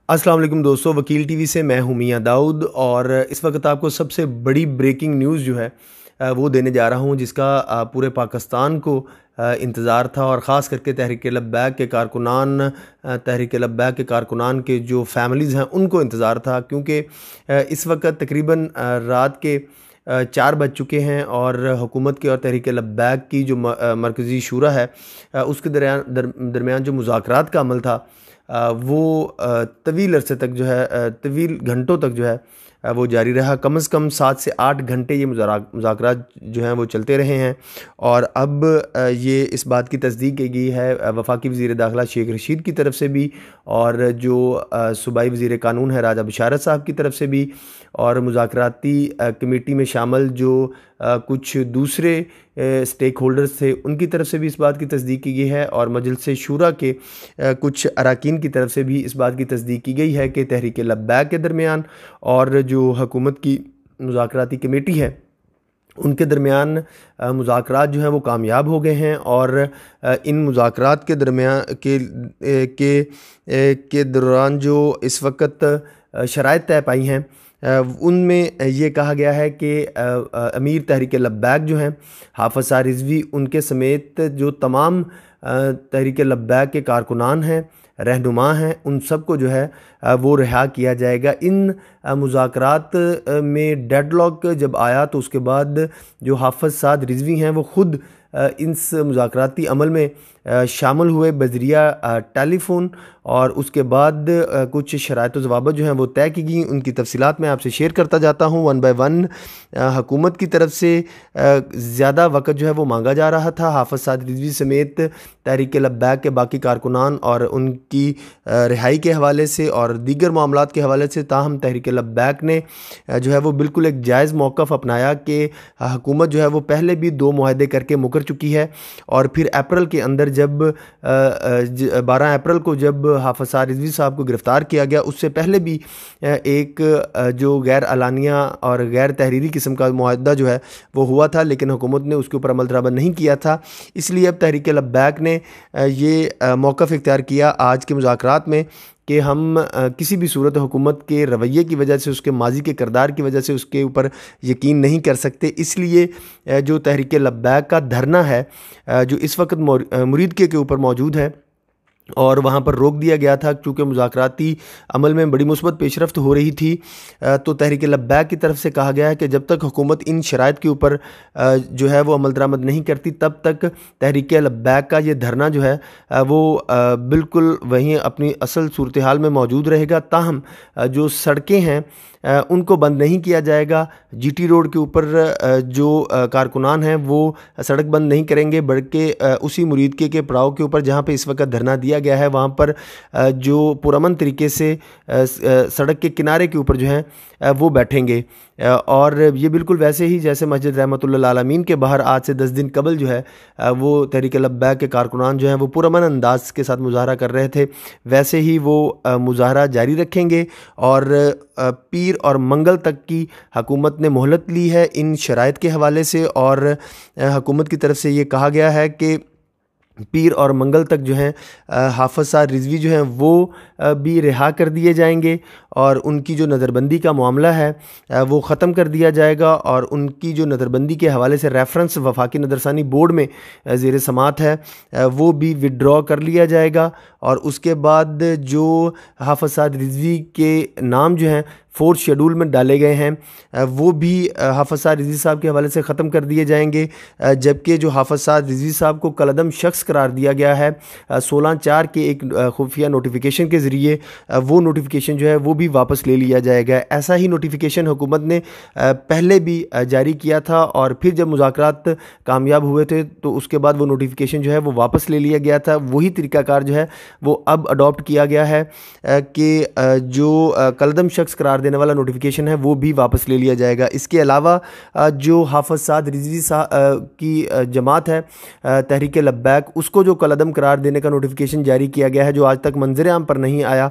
अस्सलाम वालेकुम दोस्तों, वकील टीवी से मैं हूं मियां दाऊद और इस वक्त आपको सबसे बड़ी ब्रेकिंग न्यूज़ जो है वो देने जा रहा हूं, जिसका पूरे पाकिस्तान को इंतज़ार था और ख़ास करके तहरीक लब्बैक के कारकुनान तहरीक लब्बैक के कारकुनान के जो फैमिलीज़ हैं उनको इंतज़ार था। क्योंकि इस वक्त तकरीबन रात के 4 बज चुके हैं और हुकूमत की और तहरीक लब्बैक की जो मरकज़ी शूरा है उसके दरमियान जो मुज़ाकरात का अमल था वो तवील अरसे तक जो है तवील घंटों तक जो है वो जारी रहा। कम से कम 7 से 8 घंटे ये मुज़ाकरात जो हैं वो चलते रहे हैं। और अब ये इस बात की तस्दीक की गई है वफाकी वज़ीर दाखिला शेख रशीद की तरफ से भी, और जो सूबाई वज़ीर कानून है राजा बशारत साहब की तरफ से भी, और मुज़ाकराती कमेटी में शामिल जो कुछ दूसरे स्टेक होल्डर्स थे उनकी तरफ से भी इस बात की तस्दीक की गई है, और मजलिस शूरा के कुछ अरकान की तरफ से भी इस बात की तस्दीक की गई है कि तहरीक लब्बैक के दरमियान और जो हुकूमत की मुज़ाकराती कमेटी है उनके दरमियान मुज़ाकरात जो हैं वो कामयाब हो गए हैं। और इन मुज़ाकरात के दरमियान के दौरान जो इस वक्त शराइत तय पाई हैं उनमें ये कहा गया है कि अमीर तहरीक लब्बैक जो हैं हाफ़िज़ साद रिज़वी उनके समेत जो तमाम तहरीक लब्बैक के कारकुनान हैं, रहनुमा हैं, उन सब को जो है वो रिहा किया जाएगा। इन मुज़ाकरात में डेडलॉक जब आया तो उसके बाद जो हाफ़िज़ साद रिज़वी हैं वो ख़ुद इस मुज़ाकराती अमल में शामिल हुए बज़रिया टेलीफ़ोन, और उसके बाद कुछ शराइत व ज़वाबित जो हैं वो तय की गई। उनकी तफ़सीलात मैं आपसे शेयर करता जाता हूँ वन बाय वन। हुकूमत की तरफ से ज़्यादा वक्त जो है वो मांगा जा रहा था हाफ़िज़ साद रिज़वी समेत तहरीक लब्बैक के बाकी कारकुनान और उनकी रिहाई के हवाले से और दीगर मामलात के हवाले से। ताहम तहरीक लब्बैक ने जो है वो बिल्कुल एक जायज़ मौक़िफ़ अपनाया कि हुकूमत जो है वो पहले भी 2 मुआहदे करके मुकर चुकी है, और फिर अप्रैल के अंदर जब 12 अप्रैल को जब हाफ़िज़ साद रिज़वी साहब को गिरफ़्तार किया गया, उससे पहले भी एक जो गैर अलानिया और गैर तहरीरी किस्म का मुआहदा जो है वो हुआ था, लेकिन हुकूमत ने उसके ऊपर अमल दरामद नहीं किया था। इसलिए अब तहरीक लब्बैक ने ये मौक़िफ़ इख्तियार किया आज के मुज़ाकरात में कि हम किसी भी सूरत हुकूमत के रवैये की वजह से, उसके माजी के किरदार की वजह से उसके ऊपर यकीन नहीं कर सकते। इसलिए जो तहरीक लब्बैक का धरना है जो इस वक्त मुरीदके के ऊपर मौजूद है और वहाँ पर रोक दिया गया था, चूँकि मुज़ाकराती अमल में बड़ी मुस्बत पेशरफ्त हो रही थी, तो तहरीक लब्बैक की तरफ से कहा गया है कि जब तक हुकूमत इन शराइत के ऊपर जो है वो अमल दरामद नहीं करती तब तक तहरीक लब्बैक का ये धरना जो है वो बिल्कुल वहीं अपनी असल सूरत हाल में मौजूद रहेगा। ताहम जो सड़कें हैं उनको बंद नहीं किया जाएगा। जीटी रोड के ऊपर जो कारकुनान हैं वो सड़क बंद नहीं करेंगे, बल्कि उसी मुरीदके के पड़ाव के ऊपर जहाँ पे इस वक्त धरना दिया गया है वहाँ पर जो पुरअमन तरीके से सड़क के किनारे के ऊपर जो है वो बैठेंगे। और ये बिल्कुल वैसे ही जैसे मस्जिद रहमतुल्लाह आलमीन के बाहर आज से 10 दिन कबल जो है वो तहरीक लब्बैक के कारकुनान जो हैं वो पुरअमन अंदाज के साथ मुज़ाहरा कर रहे थे, वैसे ही वो मुज़ाहरा जारी रखेंगे। और पीर और मंगल तक की हुकूमत ने मोहलत ली है इन शराइत के हवाले से, और हुकूमत की तरफ से ये कहा गया है कि पीर और मंगल तक जो हैं हाफ़िज़ साद रिज़वी जो हैं वो भी रिहा कर दिए जाएंगे, और उनकी जो नज़रबंदी का मामला है वो ख़त्म कर दिया जाएगा, और उनकी जो नज़रबंदी के हवाले से रेफरेंस वफाकी नज़रसानी बोर्ड में ज़ेर समात है वो भी विड्रॉ कर लिया जाएगा। और उसके बाद जो हाफ़िज़ साद रिज़वी के नाम जो हैं 4th शेड्यूल में डाले गए हैं वो भी हाफ़िज़ साद रिज़वी साहब के हवाले से ख़त्म कर दिए जाएंगे, जबकि जो हाफ़िज़ साद रिज़वी साहब को कलअदम शख्स करार दिया गया है 16/4 के एक खुफिया नोटिफिकेशन के ज़रिए, वो नोटिफिकेशन जो है वो भी वापस ले लिया जाएगा। ऐसा ही नोटिफिकेशन हुकूमत ने पहले भी जारी किया था, और फिर जब मुज़ाकरात कामयाब हुए थे तो उसके बाद वो नोटिफिकेशन जो है वो वापस ले लिया गया था। वही तरीक़ाकार जो है वो अब अडॉप्ट किया गया है कि जो कलअदम शख्स करार देने वाला नोटिफिकेशन है वो भी वापस ले लिया जाएगा। इसके अलावा जो हाफ़िज़ साद रिज़वी की जमात है तहरीक लब्बैक, उसको जो कलअदम करार देने का नोटिफिकेशन जारी किया गया है जो आज तक मंजर आम पर नहीं आया,